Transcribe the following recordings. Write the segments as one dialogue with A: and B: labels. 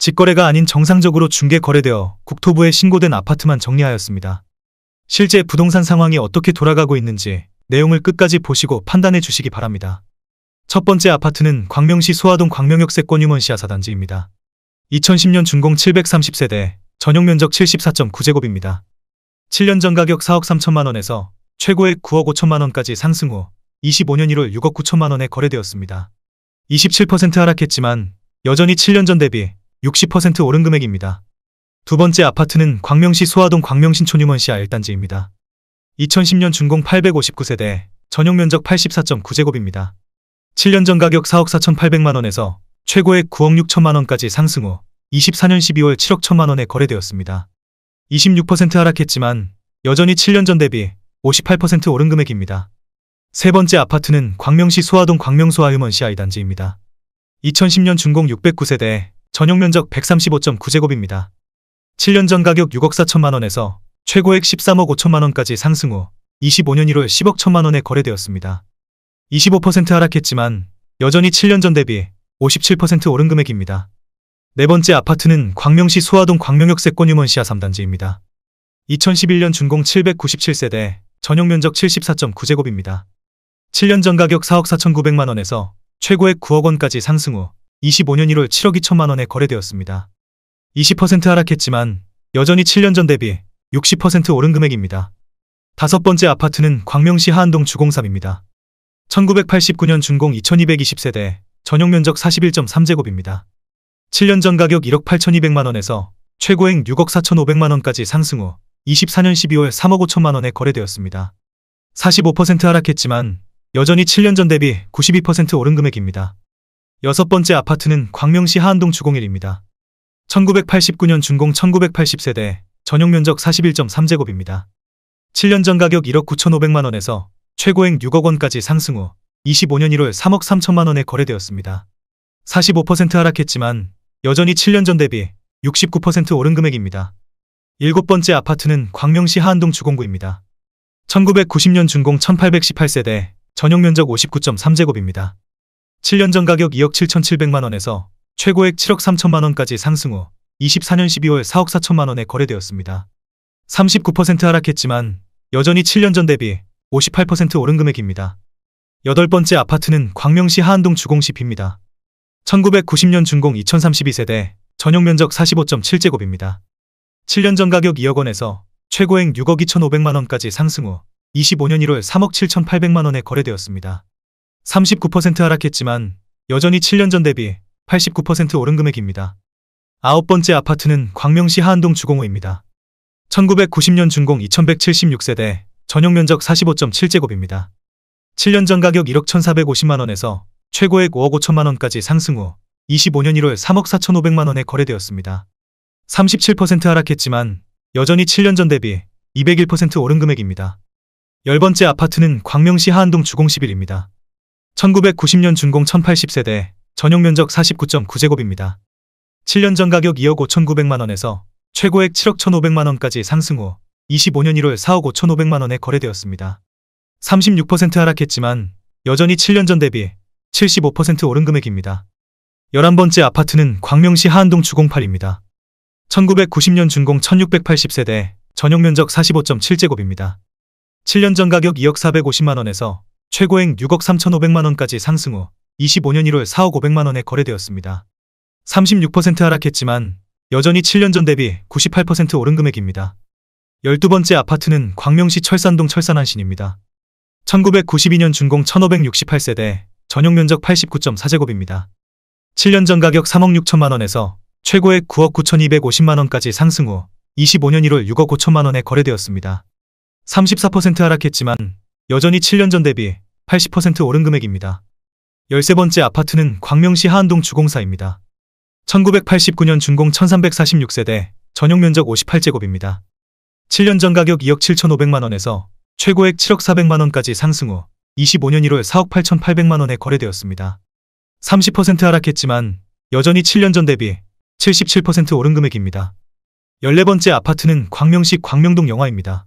A: 직거래가 아닌 정상적으로 중개 거래되어 국토부에 신고된 아파트만 정리하였습니다. 실제 부동산 상황이 어떻게 돌아가고 있는지 내용을 끝까지 보시고 판단해 주시기 바랍니다. 첫 번째 아파트는 광명시 소화동 광명역세 권유먼시아 4단지입니다. 2010년 준공 730세대, 전용면적 74.9제곱입니다. 7년 전 가격 4억 3천만 원에서 최고액 9억 5천만 원까지 상승 후 25년 1월 6억 9천만 원에 거래되었습니다. 27% 하락했지만 여전히 7년 전 대비 60% 오른 금액입니다. 두 번째 아파트는 광명시 소화동 광명신촌 유먼시아 1단지입니다. 2010년 준공 859세대, 전용면적 84.9제곱입니다. 7년 전 가격 4억 4,800만 원에서 최고액 9억 6천만 원까지 상승 후 24년 12월 7억 1천만 원에 거래되었습니다. 26% 하락했지만 여전히 7년 전 대비 58% 오른 금액입니다. 세 번째 아파트는 광명시 소화동 광명소화 유먼시아 2단지입니다. 2010년 준공 609세대, 전용면적 135.9제곱입니다. 7년 전 가격 6억 4천만 원에서 최고액 13억 5천만 원까지 상승 후 25년 1월 10억 1천만 원에 거래되었습니다. 25% 하락했지만 여전히 7년 전 대비 57% 오른 금액입니다. 네 번째 아파트는 광명시 소화동 광명역세 권유먼시아 3단지입니다. 2011년 준공 797세대, 전용면적 74.9제곱입니다. 7년 전 가격 4억 4,900만 원에서 최고액 9억 원까지 상승 후 25년 1월 7억 2천만 원에 거래되었습니다. 20% 하락했지만 여전히 7년 전 대비 60% 오른 금액입니다. 다섯 번째 아파트는 광명시 하안동 주공3입니다. 1989년 준공 2220세대, 전용면적 41.3제곱입니다. 7년 전 가격 1억 8,200만 원에서 최고액 6억 4,500만 원까지 상승 후 24년 12월 3억 5천만 원에 거래되었습니다. 45% 하락했지만 여전히 7년 전 대비 92% 오른 금액입니다. 여섯 번째 아파트는 광명시 하안동 주공1입니다. 1989년 준공 1980세대, 전용면적 41.3제곱입니다. 7년 전 가격 1억 9,500만 원에서 최고액 6억 원까지 상승 후 25년 1월 3억 3천만 원에 거래되었습니다. 45% 하락했지만 여전히 7년 전 대비 69% 오른 금액입니다. 일곱 번째 아파트는 광명시 하안동 주공9입니다. 1990년 준공 1818세대, 전용면적 59.3제곱입니다. 7년 전 가격 2억 7,700만 원에서 최고액 7억 3천만 원까지 상승 후 24년 12월 4억 4천만 원에 거래되었습니다. 39% 하락했지만 여전히 7년 전 대비 58% 오른 금액입니다. 여덟 번째 아파트는 광명시 하안동 주공10입니다. 1990년 준공 2032세대, 전용면적 45.7제곱입니다. 7년 전 가격 2억 원에서 최고액 6억 2,500만 원까지 상승 후 25년 1월 3억 7,800만 원에 거래되었습니다. 39% 하락했지만 여전히 7년 전 대비 89% 오른 금액입니다. 아홉 번째 아파트는 광명시 하안동 주공5입니다. 1990년 준공 2176세대, 전용면적 45.7제곱입니다. 7년 전 가격 1억 1,450만 원에서 최고액 5억 5천만 원까지 상승 후 25년 1월 3억 4,500만 원에 거래되었습니다. 37% 하락했지만 여전히 7년 전 대비 201% 오른 금액입니다. 열 번째 아파트는 광명시 하안동 주공11입니다. 1990년 준공 1080세대, 전용면적 49.9제곱입니다. 7년 전 가격 2억 5,900만 원에서 최고액 7억 1,500만 원까지 상승 후 25년 1월 4억 5,500만 원에 거래되었습니다. 36% 하락했지만 여전히 7년 전 대비 75% 오른 금액입니다. 11번째 아파트는 광명시 하안동 주공8입니다. 1990년 준공 1680세대, 전용면적 45.7제곱입니다. 7년 전 가격 2억 450만 원에서 최고액 6억 3,500만 원까지 상승 후 25년 1월 4억 500만 원에 거래되었습니다. 36% 하락했지만 여전히 7년 전 대비 98% 오른 금액입니다. 12번째 아파트는 광명시 철산동 철산한신입니다. 1992년 준공 1568세대, 전용면적 89.4제곱입니다. 7년 전 가격 3억 6천만 원에서 최고액 9억 9,250만 원까지 상승 후 25년 1월 6억 5천만 원에 거래되었습니다. 34% 하락했지만 여전히 7년 전 대비 80% 오른 금액입니다. 13번째 아파트는 광명시 하안동 주공4입니다. 1989년 준공 1346세대, 전용면적 58제곱입니다. 7년 전 가격 2억 7,500만 원에서 최고액 7억 400만 원까지 상승 후 25년 1월 4억 8,800만 원에 거래되었습니다. 30% 하락했지만 여전히 7년 전 대비 77% 오른 금액입니다. 14번째 아파트는 광명시 광명동 영화입니다.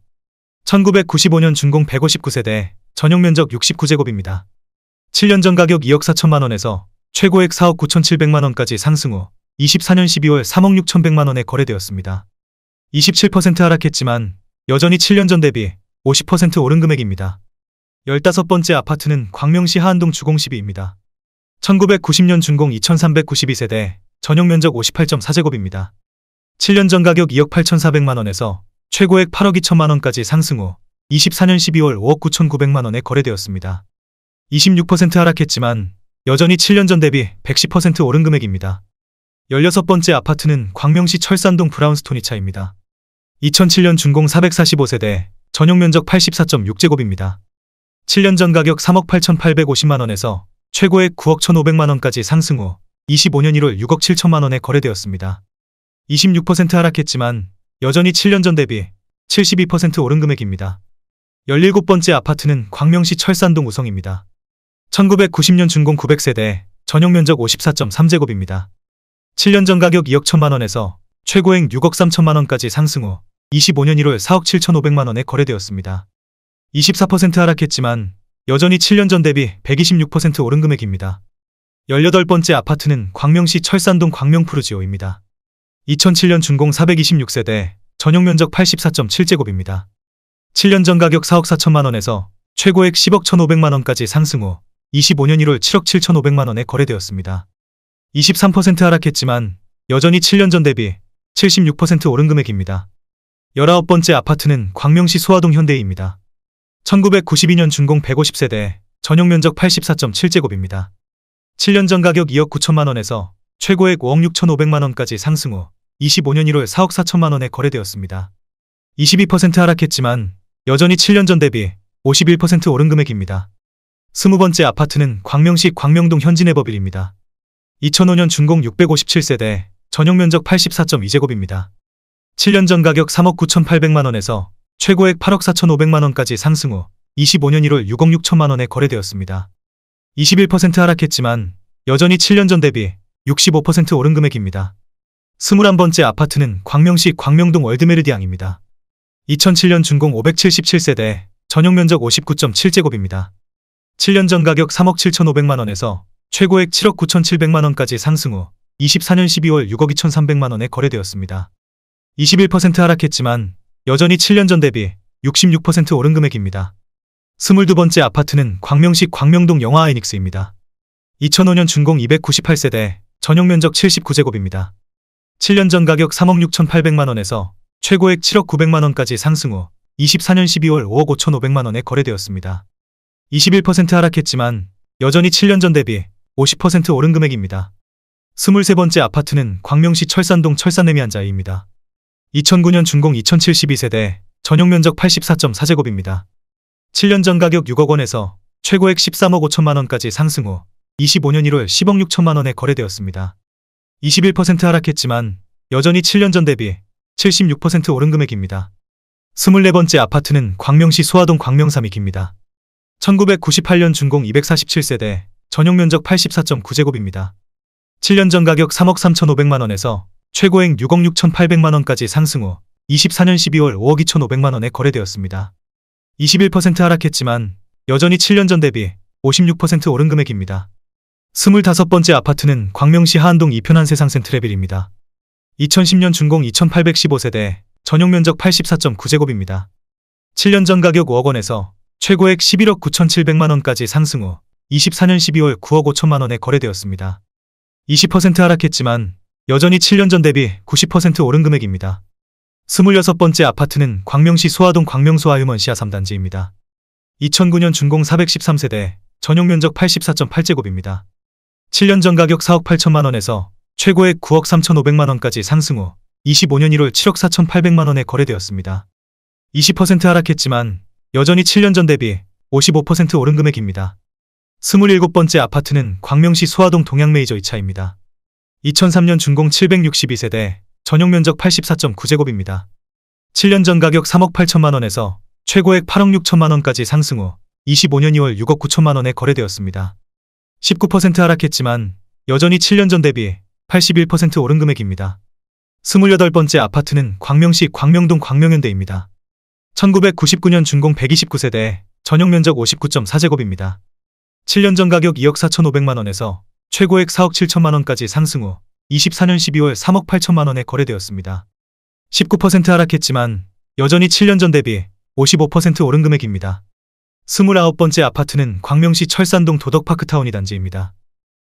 A: 1995년 준공 159세대, 전용면적 69제곱입니다. 7년 전 가격 2억 4천만 원에서 최고액 4억 9,700만 원까지 상승 후 24년 12월 3억 6,100만 원에 거래되었습니다. 27% 하락했지만 여전히 7년 전 대비 50% 오른 금액입니다. 15번째 아파트는 광명시 하안동 주공12입니다. 1990년 준공 2392세대, 전용 면적 58.4제곱입니다. 7년 전 가격 2억 8,400만 원에서 최고액 8억 2천만 원까지 상승 후 24년 12월 5억 9,900만 원에 거래되었습니다. 26% 하락했지만 여전히 7년 전 대비 110% 오른 금액입니다. 16번째 아파트는 광명시 철산동 브라운스톤2차입니다. 2007년 준공 445세대, 전용 면적 84.6제곱입니다. 7년 전 가격 3억 8,850만 원에서 최고액 9억 1,500만 원까지 상승 후 25년 1월 6억 7천만 원에 거래되었습니다. 26% 하락했지만 여전히 7년 전 대비 72% 오른 금액입니다. 17번째 아파트는 광명시 철산동 우성입니다. 1990년 준공 900세대, 전용 면적 54.3제곱입니다. 7년 전 가격 2억 1천만 원에서 최고액 6억 3천만 원까지 상승 후 25년 1월 4억 7,500만 원에 거래되었습니다. 24% 하락했지만 여전히 7년 전 대비 126% 오른 금액입니다. 18번째 아파트는 광명시 철산동 광명푸르지오입니다. 2007년 준공 426세대, 전용 면적 84.7제곱입니다. 7년 전 가격 4억 4천만 원에서 최고액 10억 1,500만 원까지 상승 후 25년 1월 7억 7,500만 원에 거래되었습니다. 23% 하락했지만 여전히 7년 전 대비 76% 오른 금액입니다. 19번째 아파트는 광명시 소화동 현대이입니다. 1992년 준공 150세대, 전용 면적 84.7제곱입니다. 7년 전 가격 2억 9천만 원에서 최고액 5억 6,500만 원까지 상승 후 25년 1월 4억 4천만 원에 거래되었습니다. 22% 하락했지만 여전히 7년 전 대비 51% 오른 금액입니다. 20번째 아파트는 광명시 광명동 현진해버빌입니다. 2005년 준공 657세대, 전용 면적 84.2제곱입니다. 7년 전 가격 3억 9,800만 원에서 최고액 8억 4,500만 원까지 상승 후 25년 1월 6억 6천만 원에 거래되었습니다. 21% 하락했지만 여전히 7년 전 대비 65% 오른 금액입니다. 21번째 아파트는 광명시 광명동 월드메르디앙입니다. 2007년 준공 577세대, 전용 면적 59.7제곱입니다. 7년 전 가격 3억 7,500만 원에서 최고액 7억 9,700만 원까지 상승 후 24년 12월 6억 2,300만 원에 거래되었습니다. 21% 하락했지만 여전히 7년 전 대비 66% 오른 금액입니다. 22번째 아파트는 광명시 광명동 영화아이닉스입니다. 2005년 준공 298세대, 전용 면적 79제곱입니다. 7년 전 가격 3억 6,800만 원에서 최고액 7억 900만 원까지 상승 후 24년 12월 5억 5,500만 원에 거래되었습니다. 21% 하락했지만 여전히 7년 전 대비 50% 오른 금액입니다. 23번째 아파트는 광명시 철산동 철산레미안자이입니다. 2009년 준공 2072세대, 전용 면적 84.4제곱입니다. 7년 전 가격 6억 원에서 최고액 13억 5천만 원까지 상승 후 25년 1월 10억 6천만 원에 거래되었습니다. 21% 하락했지만 여전히 7년 전 대비 76% 오른 금액입니다. 24번째 아파트는 광명시 소화동 광명삼익입니다. 1998년 준공 247세대, 전용 면적 84.9제곱입니다. 7년 전 가격 3억 3,500만 원에서 최고액 6억 6,800만 원까지 상승 후 24년 12월 5억 2,500만 원에 거래되었습니다. 21% 하락했지만 여전히 7년 전 대비 56% 오른 금액입니다. 25번째 아파트는 광명시 하안동 이편한 세상센트레빌입니다. 2010년 준공 2815세대, 전용 면적 84.9제곱입니다. 7년 전 가격 5억 원에서 최고액 11억 9,700만 원까지 상승 후 24년 12월 9억 5천만 원에 거래되었습니다. 20% 하락했지만 여전히 7년 전 대비 90% 오른 금액입니다. 26번째 아파트는 광명시 소화동 광명소아휴먼 시아 3단지입니다. 2009년 준공 413세대, 전용 면적 84.8제곱입니다. 7년 전 가격 4억 8천만 원에서 최고액 9억 3,500만 원까지 상승 후 25년 1월 7억 4,800만 원에 거래되었습니다. 20% 하락했지만 여전히 7년 전 대비 55% 오른 금액입니다. 27번째 아파트는 광명시 소화동 동양메이저 2차입니다. 2003년 준공 762세대, 전용 면적 84.9제곱입니다. 7년 전 가격 3억 8천만 원에서 최고액 8억 6천만 원까지 상승 후 25년 2월 6억 9천만 원에 거래되었습니다. 19% 하락했지만 여전히 7년 전 대비 81% 오른 금액입니다. 28번째 아파트는 광명시 광명동 광명현대입니다. 1999년 준공 129세대, 전용 면적 59.4제곱입니다. 7년 전 가격 2억 4,500만 원에서 최고액 4억 7천만 원까지 상승 후 24년 12월 3억 8천만 원에 거래되었습니다. 19% 하락했지만 여전히 7년 전 대비 55% 오른 금액입니다. 29번째 아파트는 광명시 철산동 도덕파크타운이 단지입니다.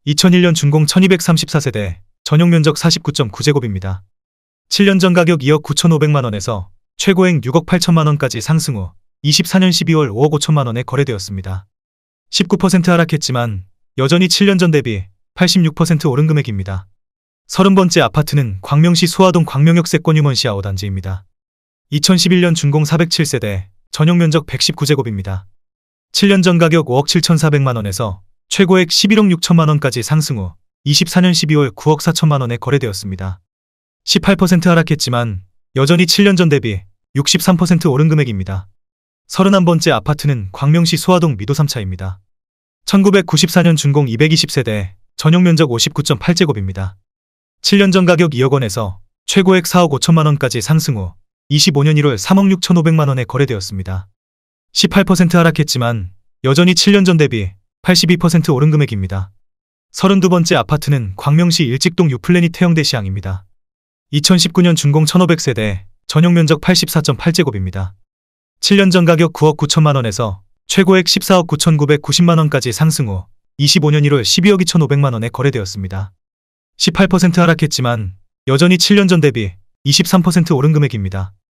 A: 2001년 준공 1234세대, 전용 면적 49.9제곱입니다. 7년 전 가격 2억 9,500만 원에서 최고액 6억 8천만 원까지 상승 후 24년 12월 5억 5천만 원에 거래되었습니다. 19% 하락했지만 여전히 7년 전 대비 86% 오른 금액입니다. 30번째 아파트는 광명시 소화동 광명역 세권유먼시아 5단지입니다. 2011년 준공 407세대, 전용 면적 119제곱입니다. 7년 전 가격 5억 7,400만 원에서 최고액 11억 6천만 원까지 상승 후 24년 12월 9억 4천만 원에 거래되었습니다. 18% 하락했지만 여전히 7년 전 대비 63% 오른 금액입니다. 31번째 아파트는 광명시 소화동 미도 3차입니다. 1994년 준공 220세대, 전용 면적 59.8제곱입니다. 7년 전 가격 2억 원에서 최고액 4억 5천만 원까지 상승 후 25년 1월 3억 6,500만 원에 거래되었습니다. 18% 하락했지만 여전히 7년 전 대비 82% 오른 금액입니다. 32번째 아파트는 광명시 일직동 유플래닛 태영대 시향입니다. 2019년 준공 1500세대, 전용 면적 84.8제곱입니다. 7년 전 가격 9억 9천만 원에서 최고액 14억 9,990만 원까지 상승 후 25년 1월 12억 2,500만 원에 거래되었습니다. 18% 하락했지만 여전히 7년 전 대비 23% 오른 금액입니다.